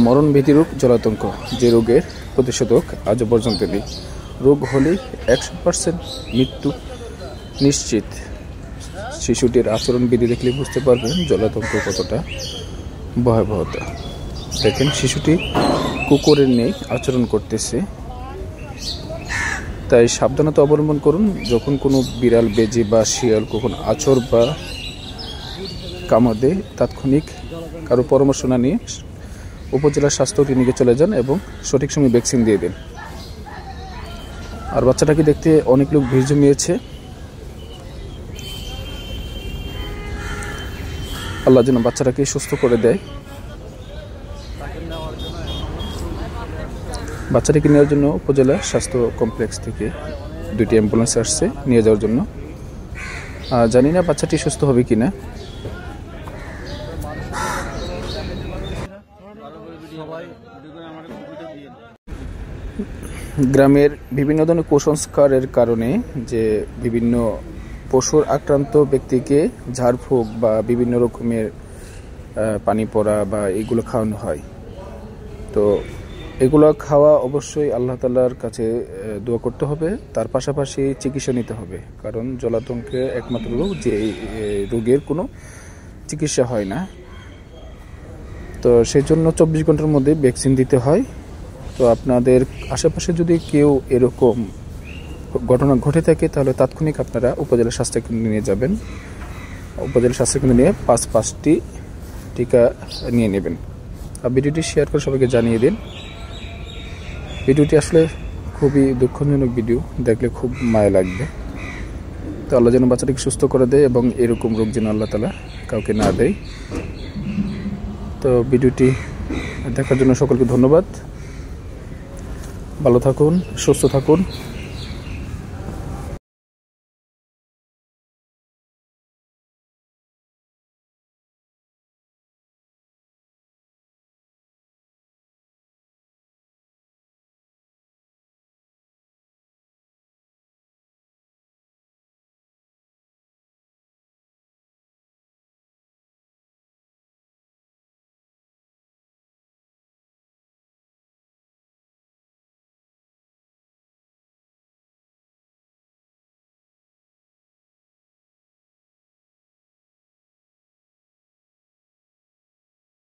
মরণভীতি রোগ জলাতঙ্ক, যে রোগের প্রতিষেধক আজও পর্যন্ত নেই। রোগ হলেই 100% মৃত্যু নিশ্চিত। শিশুটির আচরণবিধি দেখলে বুঝতে পারবেন জলাতঙ্ক কতটা ভয়াবহতা। দেখেন শিশুটি কুকুরের নেই আচরণ করতেছে, তাই সাবধানতা অবলম্বন করুন। যখন কোনো বিড়াল, বেজি বা শিয়াল কখন আচর বা কামড় দেয়, তাৎক্ষণিক কারো পরামর্শ না নিয়ে উপজেলা স্বাস্থ্য ক্লিনিকে চলে যান এবং সঠিক সময় ভ্যাকসিন দিয়ে দিন। আর বাচ্চাটাকে দেখতে অনেক লোক ভিড় জমিয়েছে। আল্লাহ যেন বাচ্চাটাকে সুস্থ করে দেয়। বাচ্চাটাকে নেওয়ার জন্য উপজেলা স্বাস্থ্য কমপ্লেক্স থেকে 2টি অ্যাম্বুলেন্স আসছে নিয়ে যাওয়ার জন্য। জানি না বাচ্চাটি সুস্থ হবে কিনা। গ্রামের বিভিন্ন ধরনের কুসংস্কারের কারণে যে বিভিন্ন পশুর আক্রান্ত ব্যক্তিকে ঝাড়ফুঁক বা বিভিন্ন রকমের পানি পড়া বা এগুলো খাওয়ানো হয়। তো এগুলো খাওয়া অবশ্যই আল্লাহ তাআলার কাছে দোয়া করতে হবে, তার পাশাপাশি চিকিৎসা নিতে হবে। কারণ জলাতঙ্কে একমাত্র রোগ যে রোগের কোনো চিকিৎসা হয় না। তো সেই জন্য 24 ঘন্টার মধ্যে ভ্যাকসিন দিতে হয়। তো আপনাদের আশেপাশে যদি কেউ এরকম ঘটনা ঘটে থাকে তাহলে তাৎক্ষণিক আপনারা উপজেলা স্বাস্থ্যকেন্দ্রে নিয়ে যাবেন। উপজেলা স্বাস্থ্যকেন্দ্রে নিয়ে 5টি টিকা নিয়ে নেবেন। আর ভিডিওটি শেয়ার করে সবাইকে জানিয়ে দিন। ভিডিওটি আসলে খুবই দুঃখজনক ভিডিও, দেখলে খুব মায়া লাগবে। তো আল্লাহ যেন বাচ্চাটিকে সুস্থ করে দেয় এবং এরকম রোগ যেন আল্লাহ তাআলা কাউকে না দেয়। তো ভিডিওটি দেখার জন্য সকলকে ধন্যবাদ। ভালো থাকুন, সুস্থ থাকুন।